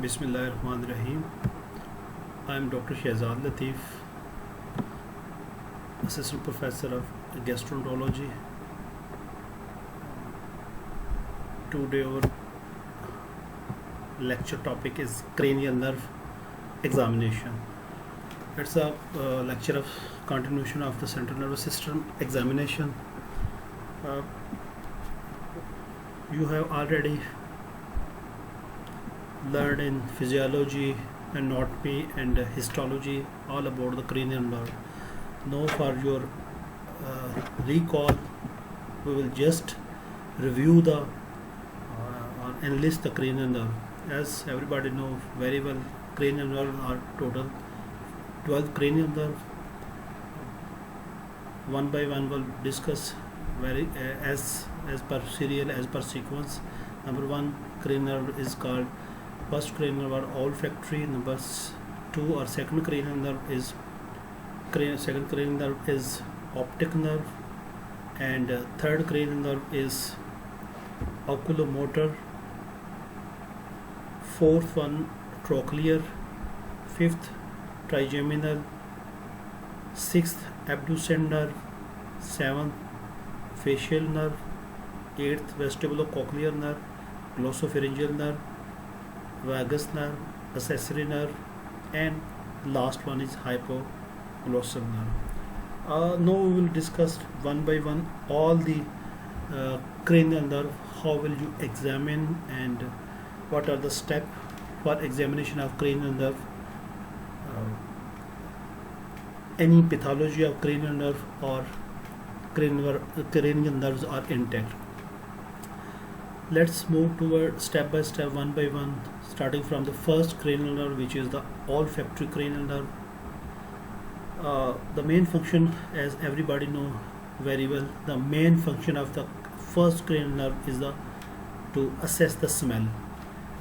Bismillahirrahmanirrahim. I am Dr. Shehzad Latif, Assistant Professor of Gastroenterology. Today our lecture topic is cranial nerve examination. It's a lecture of continuation of the central nervous system examination. You have already learned in physiology, anatomy and histology all about the cranial nerve. Now for your recall, we will just review the or enlist the cranial nerve. As everybody knows very well, cranial nerve are total 12 cranial nerve. One by one we'll discuss very as per serial, as per sequence. Number one cranial nerve is called first cranial nerve or olfactory. Number two or second cranial nerve is optic nerve, and third cranial nerve is oculomotor. Fourth one trochlear. Fifth trigeminal. Sixth abducent nerve. Seventh facial nerve. Eighth vestibulocochlear nerve. Glossopharyngeal nerve. Vagus nerve, accessory nerve, and last one is hypoglossal nerve. Now we will discuss one by one all the cranial nerve. How will you examine and what are the steps for examination of cranial nerve? Any pathology of cranial nerve or cranial nerves are intact. Let's move toward step by step, one by one, starting from the first cranial nerve, which is the olfactory cranial nerve. The main function, as everybody know very well, the main function of the first cranial nerve is to assess the smell.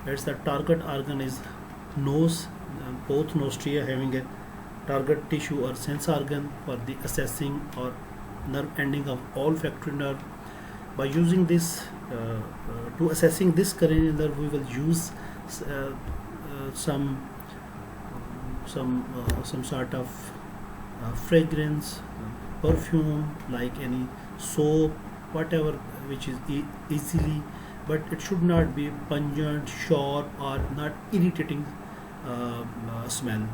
That's the target organ is nose, both nostria having a target tissue or sense organ for the assessing or nerve ending of olfactory nerve. By using this to assessing this cranial nerve, we will use some sort of fragrance, perfume, like any soap, whatever which is easily, but it should not be pungent, sharp, or not irritating smell.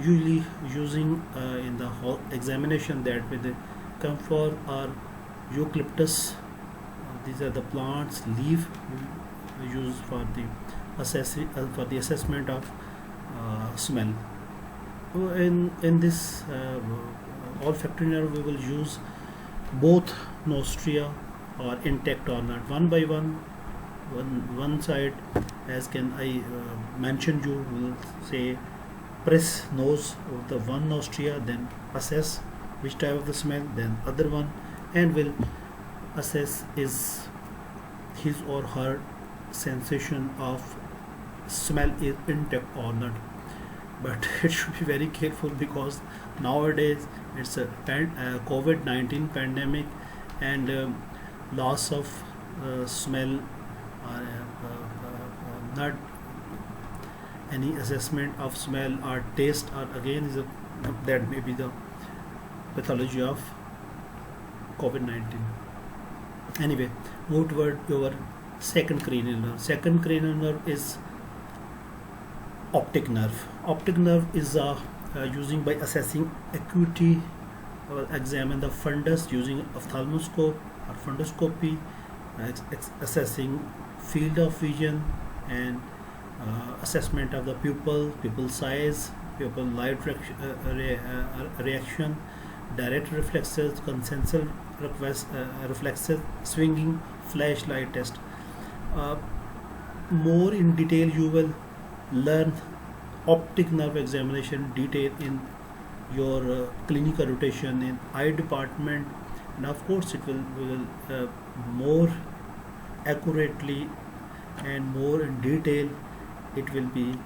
Usually using in the examination that with the camphor or eucalyptus. These are the plants leaf we use for the assessment of smell. In this olfactory nerve, we will use both nostria or intact or not. One by one side, as can I mention, you will say press nose of the one nostria, then assess which type of the smell, then other one, and will assess is his or her sensation of smell is intact or not. But it should be very careful because nowadays it's a COVID-19 pandemic, and loss of smell or not any assessment of smell or taste, or again is that may be the pathology of COVID-19. Anyway, move toward your second cranial nerve. Second cranial nerve is optic nerve. Optic nerve is using by assessing acuity, examine the fundus using ophthalmoscope or fundoscopy, assessing field of vision, and assessment of the pupil size, pupil light reaction, direct reflexes, consensual reflexes, swinging, flashlight test. More in detail you will learn optic nerve examination detail in your clinical rotation in eye department, and of course it will more accurately and more in detail it will be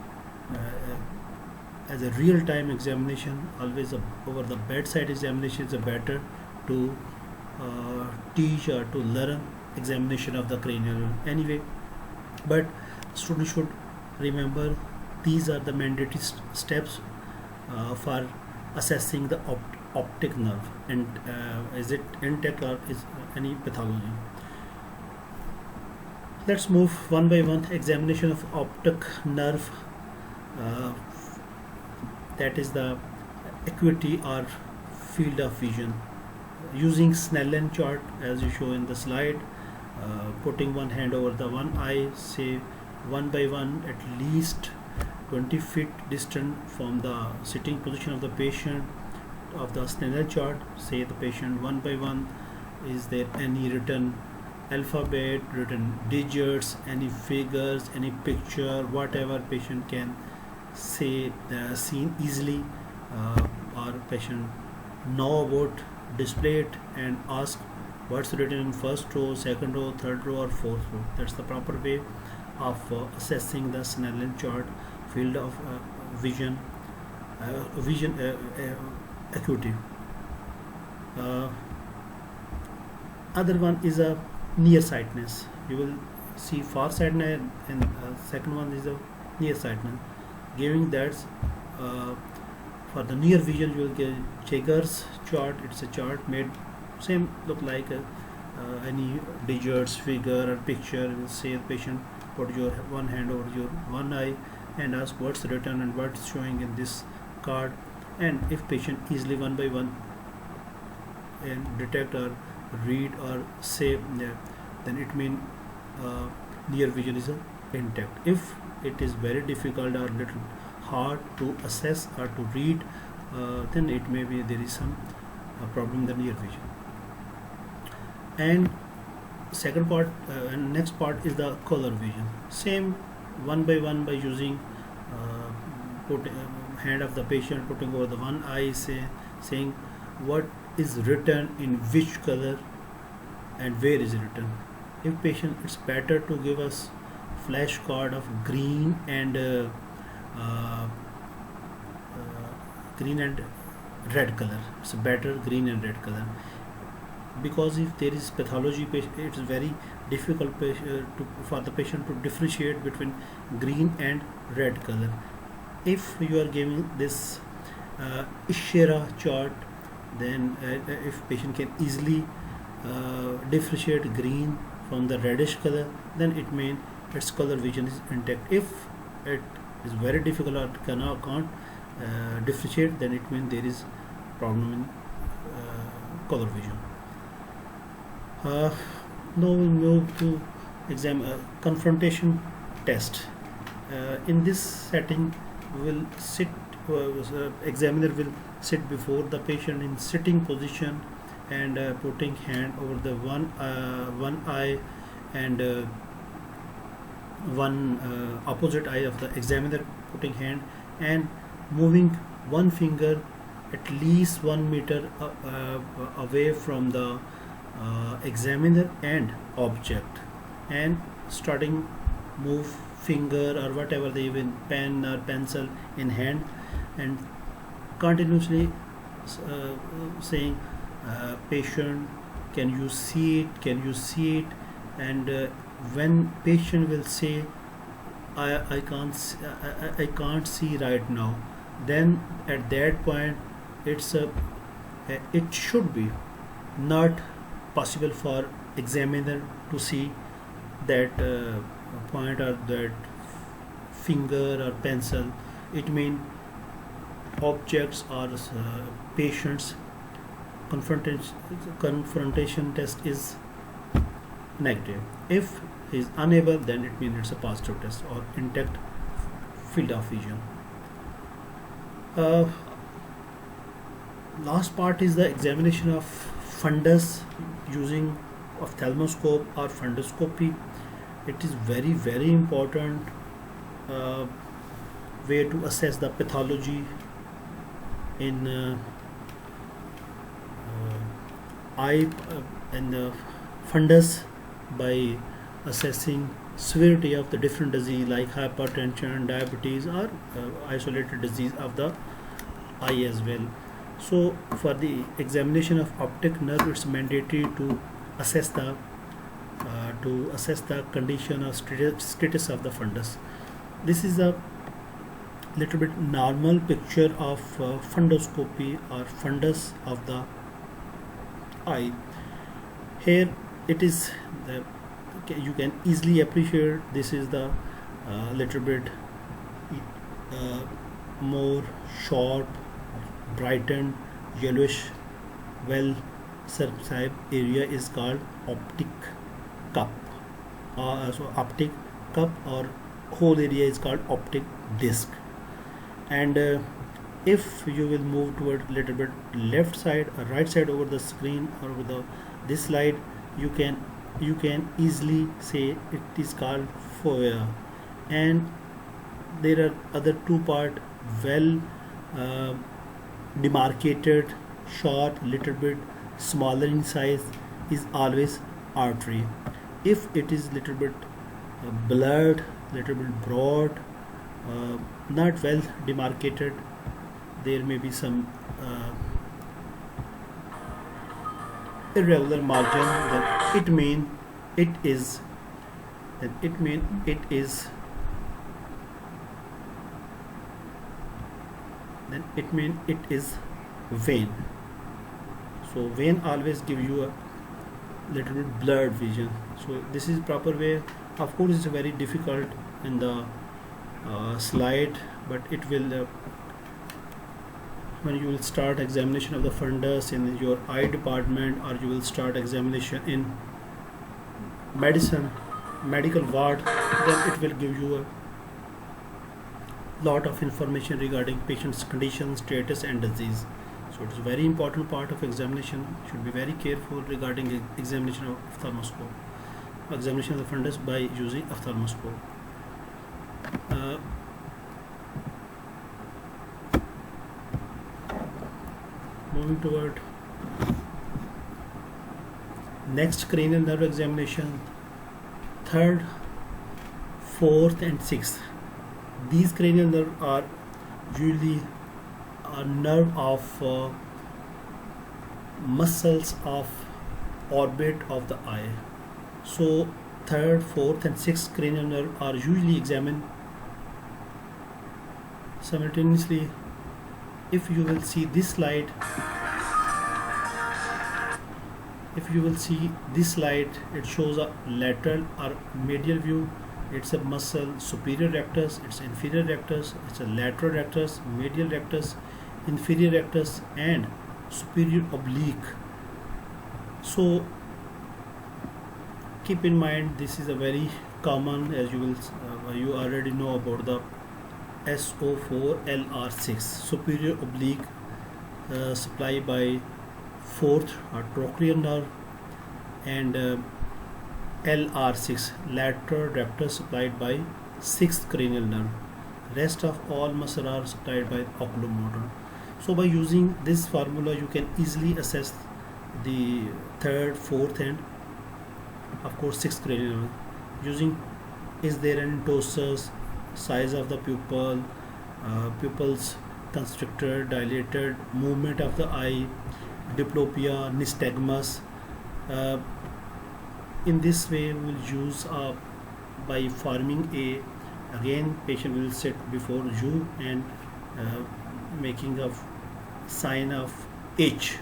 as a real-time examination. Always over the bedside examination is better to teach or to learn examination of the cranial. Anyway, but students should remember, these are the mandatory steps for assessing the optic nerve, and is it intact or is any pathology. Let's move one by one. Examination of optic nerve, uh, that is the acuity or field of vision, using Snellen chart as you show in the slide. Putting one hand over the one eye, say one by one, at least 20 feet distant from the sitting position of the patient of the Snellen chart. Say the patient one by one, is there any written alphabet, written digits, any figures, any picture, whatever patient can say, seen easily, or patient know about, display it and ask what's written in first row, second row, third row or fourth row. That's the proper way of assessing the Snellen chart field of vision acuity. Other one is a nearsightedness. You will see farsightedness, and second one is a nearsightedness, giving that for the near vision you will get Jaeger's chart. It's a chart made same look like any digits, figure or picture. You will say the patient put your one hand over your one eye and ask what's written and what's showing in this card, and if patient easily one by one and detect or read or say, then it means near vision is intact. If it is very difficult or little hard to assess or to read, then it may be there is some problem in the near vision. And second part and next part is the color vision. Same one by using put hand of the patient, putting over the one eye, saying what is written in which color and where is it written. If patient, it's better to give us flash card of green and red color. It's better green and red color, because if there is pathology, it's very difficult for the patient to differentiate between green and red color. If you are giving this Ishera chart, then if patient can easily differentiate green from the reddish color, then it means its color vision is intact. If it is very difficult or can't differentiate, then it means there is problem in color vision. Now we move to confrontation test. In this setting, will sit examiner will sit before the patient in sitting position and putting hand over the one eye and one opposite eye of the examiner, putting hand and moving one finger at least 1 meter away from the examiner and object, and starting move finger or whatever they even pen or pencil in hand, and continuously saying patient, can you see it, and when patient will say I can't see right now, then at that point it should be not possible for examiner to see that point or that finger or pencil. It means objects or patients confrontation test is negative. If he is unable, then it means it's a positive test or intact field of vision. Last part is the examination of fundus using ophthalmoscope or fundoscopy. It is very important way to assess the pathology in eye and the fundus by assessing severity of the different disease like hypertension, diabetes, or isolated disease of the eye as well. So for the examination of optic nerve, it's mandatory to assess the condition or status of the fundus. This is a little bit normal picture of fundoscopy or fundus of the eye. Here it is the, you can easily appreciate this is the little bit more sharp, brightened, yellowish, well circumscribed area is called optic cup. So optic cup or whole area is called optic disc. And if you will move toward little bit left side or right side over the screen or over the this slide, you can easily say it is called fovea. And there are other two part well demarcated, short, little bit smaller in size is always artery. If it is little bit blurred, little bit broad, not well demarcated, there may be some irregular margin, then it mean it is then it mean it is then it mean it is vein. So vein always give you a little bit blurred vision. So this is proper way. Of course it's very difficult in the slide, but it will when you will start examination of the fundus in your eye department, or you will start examination in medical ward, then it will give you a lot of information regarding patient's condition, status and disease. So it is a very important part of examination. Should be very careful regarding examination of ophthalmoscope, examination of the fundus by using ophthalmoscope. Moving toward next cranial nerve examination, third, fourth and sixth. These cranial nerves are usually a nerve of muscles of orbit of the eye. So third, fourth and sixth cranial nerve are usually examined simultaneously. If you will see this slide, it shows a lateral or medial view. It's a muscle, superior rectus, it's inferior rectus, it's a lateral rectus, medial rectus, inferior rectus and superior oblique. So keep in mind, this is a very common, as you will you already know about the SO4LR6, superior oblique, supplied by fourth or trochlear nerve, and LR6, lateral rectus, supplied by sixth cranial nerve. Rest of all muscle are supplied by oculomotor. So by using this formula, you can easily assess the third, fourth and of course sixth cranial nerve. Using, is there an ptosis, size of the pupil, pupils constricted, dilated, movement of the eye, diplopia, nystagmus. In this way we will use by forming a, again patient will sit before you and making a sign of H.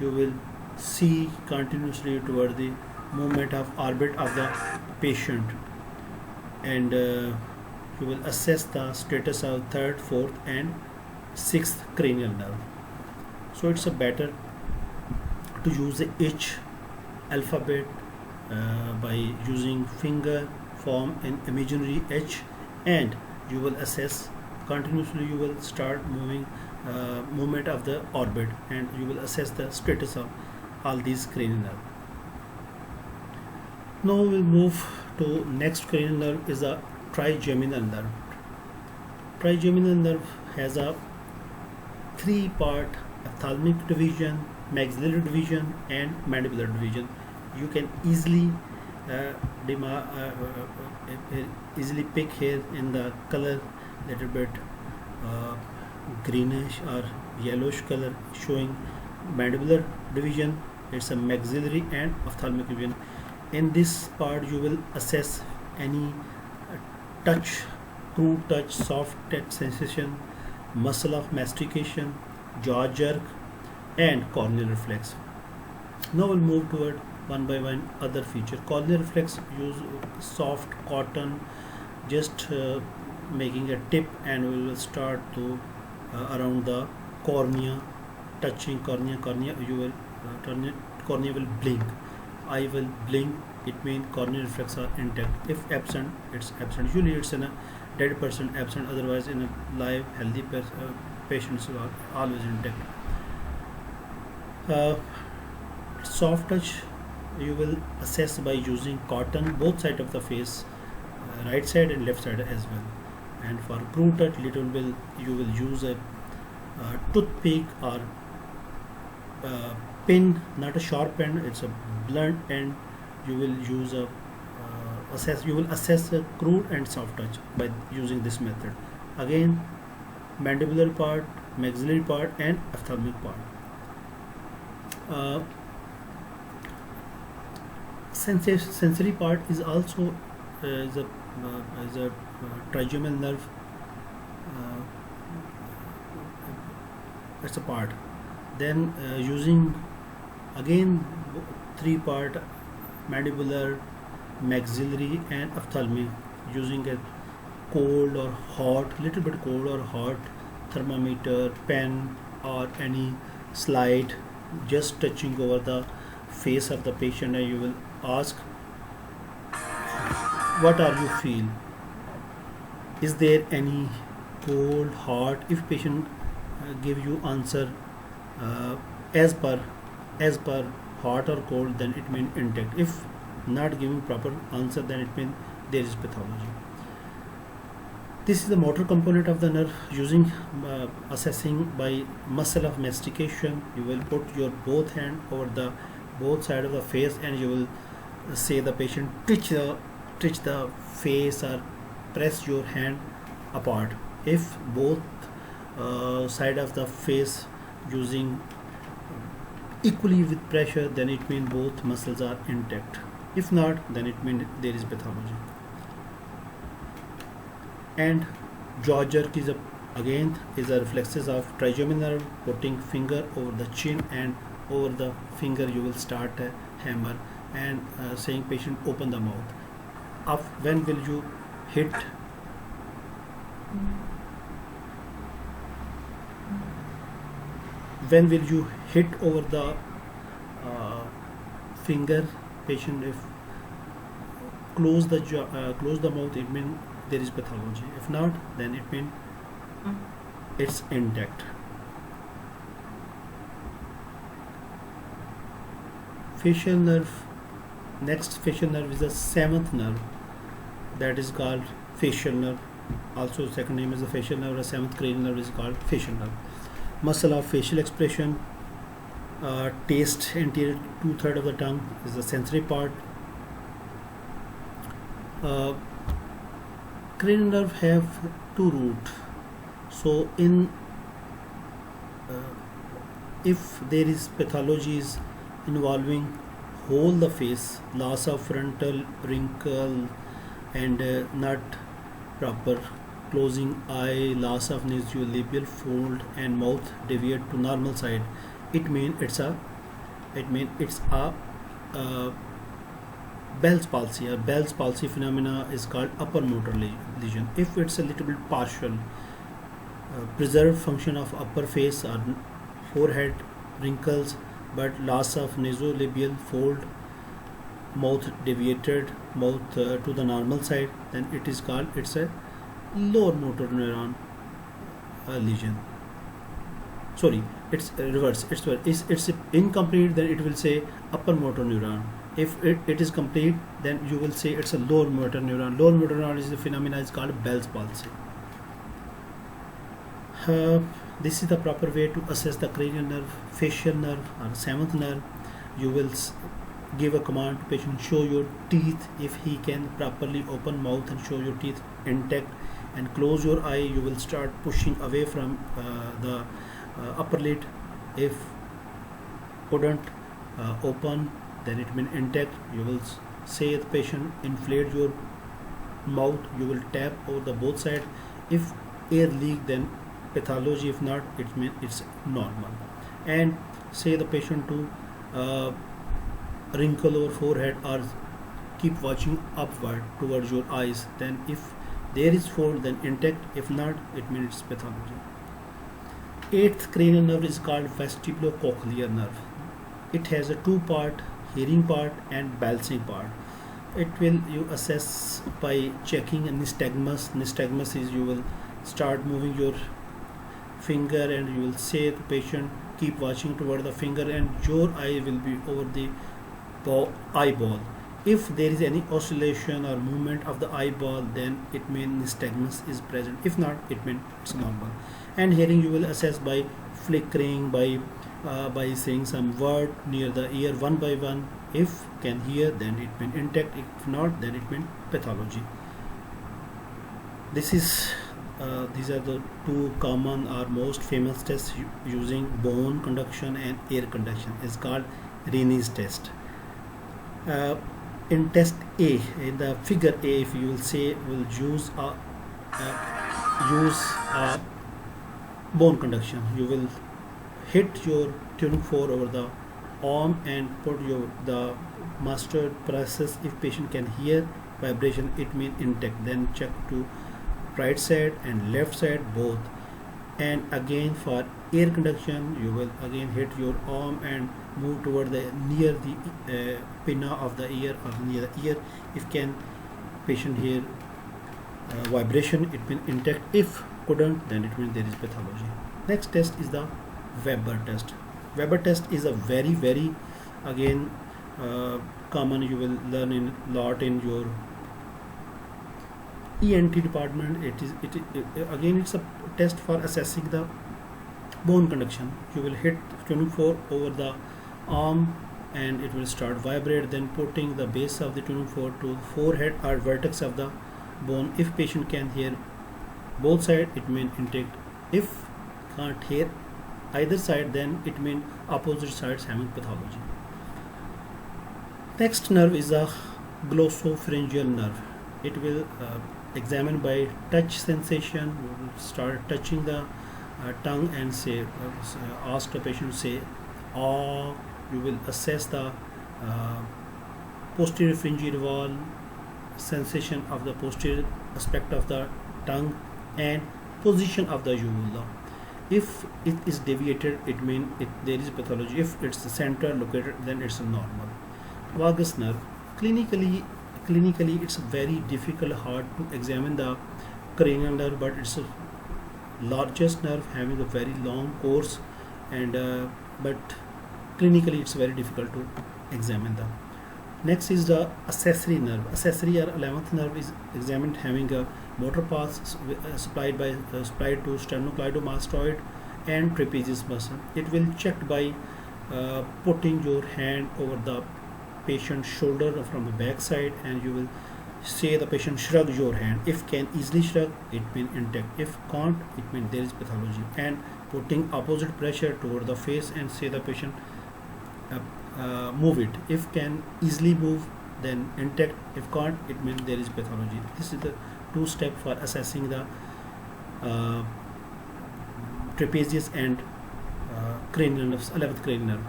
You will see continuously toward the movement of orbit of the patient, and you will assess the status of third, fourth and sixth cranial nerve. So it's a better to use the H alphabet by using finger, form an imaginary H, and you will assess continuously. You will start moving movement of the orbit, and you will assess the status of all these cranial nerve. Now we'll move to next cranial nerve is a trigeminal nerve. Trigeminal nerve has a three-part ophthalmic division, maxillary division and mandibular division. You can easily easily pick here in the color, little bit greenish or yellowish color, showing mandibular division. It's a maxillary and ophthalmic division. In this part you will assess any touch crude touch, soft touch sensation, muscle of mastication, jaw jerk, and corneal reflex. Now we'll move toward one by one other feature. Corneal reflex use soft cotton, just making a tip, and we will start to around the cornea, touching cornea. You will cornea will blink. Eye will blink. It means corneal reflex are intact. If absent, it's absent. Usually it's in a dead person absent. Otherwise, in a live healthy patients are always intact. Uh, Soft touch you will assess by using cotton both sides of the face, right side and left side as well. And for crude touch, you will use a toothpick or pin, not a sharp end. It's a blunt end. You will use a assess a crude and soft touch by using this method. Again, mandibular part, maxillary part, and ophthalmic part. Sensory part is also is a trigeminal nerve. Uh, it's a part. Then using again three part, mandibular, maxillary, and ophthalmic, using a cold or hot, little bit cold or hot thermometer, pen, or any slide, just touching over the face of the patient, and you will ask, what are you feel? Is there any cold, hot? If patient give you answer uh, as per hot or cold, then it means intact. If not giving proper answer, then it means there is pathology. This is the motor component of the nerve. Using assessing by muscle of mastication, you will put your both hand over the both side of the face, and you will say the patient touch the face or press your hand apart. If both side of the face using equally with pressure, then it means both muscles are intact. If not, then it means there is pathology. And jaw jerk is a reflexes of trigeminal nerve. Putting finger over the chin, and over the finger you will start a hammer, and saying patient open the mouth. When will you hit? When will you hit over the finger? Patient if close the mouth, it means there is pathology. If not, then it means it's intact. Facial nerve. Next facial nerve is the seventh nerve, that is called facial nerve. Also, second name is the facial nerve. The seventh cranial nerve is called facial nerve. Muscle of facial expression. Taste, anterior 2/3 of the tongue, is the sensory part. Cranial nerve have two roots. So if there is pathologies involving whole the face, loss of frontal wrinkle, and not proper closing eye, loss of nasolabial fold, and mouth deviate to normal side, it means it's a Bell's palsy. A Bell's palsy phenomena is called upper motor lesion. If it's a little bit partial, preserved function of upper face or forehead wrinkles, but loss of nasolabial fold, mouth deviated, mouth to the normal side, then it is called it's a lower motor neuron lesion. Sorry, it's reverse. It's incomplete, then it will say upper motor neuron. If it is complete, then you will say it's a lower motor neuron. Lower motor neuron is the phenomena is called Bell's palsy. This is the proper way to assess the cranial nerve, facial nerve, or seventh nerve. You will give a command to patient, show your teeth. If he can properly open mouth and show your teeth intact, and close your eye, you will start pushing away from the upper lid. If couldn't open, then it means intact. You will say the patient inflate your mouth, you will tap over the both side. If air leak, then pathology. If not, it means it's normal. And say the patient to wrinkle over forehead or keep watching upward towards your eyes. Then if there is fold, then intact. If not, it means it's pathology. Eighth cranial nerve is called vestibulocochlear nerve. It has a two-part, hearing part and balancing part. It will you assess by checking a nystagmus. Nystagmus is you will start moving your finger and you will say to patient keep watching toward the finger and your eye will be over the eyeball. If there is any oscillation or movement of the eyeball, then it means nystagmus is present. If not, it means it's normal. And hearing you will assess by flickering, by saying some word near the ear one by one. If can hear, then it means intact. If not, then it means pathology. These are the two common or most famous tests using bone conduction and air conduction. It's called Rennie's test. In test A, in the figure A, if you will say, will use a bone conduction. You will hit your tuning fork over the arm and put the master presses. If patient can hear vibration, it means intact. Then check to right side and left side both. And again for air conduction, you will again hit your arm and move toward the near the pinna of the ear or near the ear. If can patient hear vibration, it means intact. If couldn't, then it means there is pathology. Next test is the Weber test. Weber test is a very again common. You will learn in lot in your ENT department. Again it's a test for assessing the bone conduction. You will hit tuning fork over the arm and it will start vibrate, then putting the base of the tuning fork to forehead or vertex of the bone. If patient can hear both sides, it means intact. If can't hear either side, then it means opposite sides having pathology. Next nerve is a glossopharyngeal nerve. It will examine by touch sensation. You will start touching the tongue and say, ask the patient to say, "Ah." You will assess the posterior pharyngeal wall, sensation of the posterior aspect of the tongue, and position of the uvula. If it is deviated, it means there is pathology. If it's the center located, then it's normal. Vagus nerve. Clinically, it's very difficult, hard to examine the cranial nerve, but it's a largest nerve having a very long course, and but clinically it's very difficult to examine them. Next is the accessory nerve. Accessory or 11th nerve is examined having a motor paths supplied to sternocleidomastoid and trapezius muscle. It will checked by putting your hand over the patient's shoulder from the back side, and you will say the patient shrug your hand. If can easily shrug, it means intact. If can't, it means there is pathology. And putting opposite pressure toward the face and say the patient move it. If can easily move, then intact. If can't, it means there is pathology. This is the two step for assessing the trapezius and cranial nerves, 11th cranial nerve.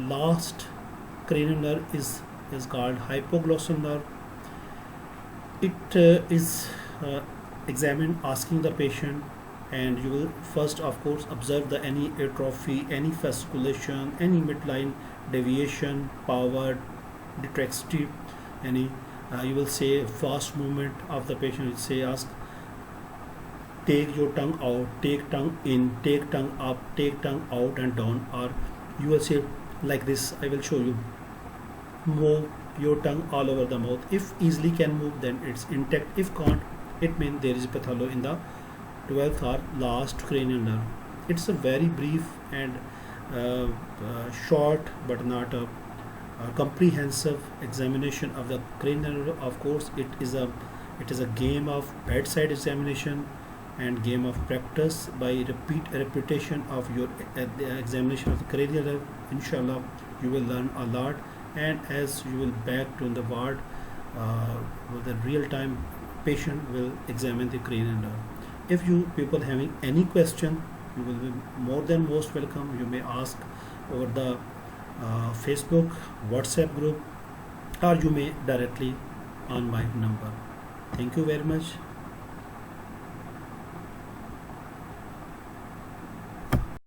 Last cranial nerve is called hypoglossal nerve. It is examined asking the patient, and you will first of course observe the any atrophy, any fasciculation, any midline deviation, power, detractivity, any you will say fast movement of the patient. You say ask, take your tongue out, take tongue in, take tongue up, take tongue out and down, or you will say like this. I will show you. Move your tongue all over the mouth. If easily can move, then it's intact. If can't, it means there is pathology in the 12th or last cranial nerve. It's a very brief and short but not a comprehensive examination of the cranial nerve. Of course, it is a game of bedside examination and game of practice by repetition of your the examination of the cranial nerve. Inshallah, you will learn a lot, and as you will back to the ward with the real time patient will examine the crane and all. If you people having any question, you will be more than most welcome. You may ask over the Facebook, WhatsApp group, or you may directly on my number. Thank you very much.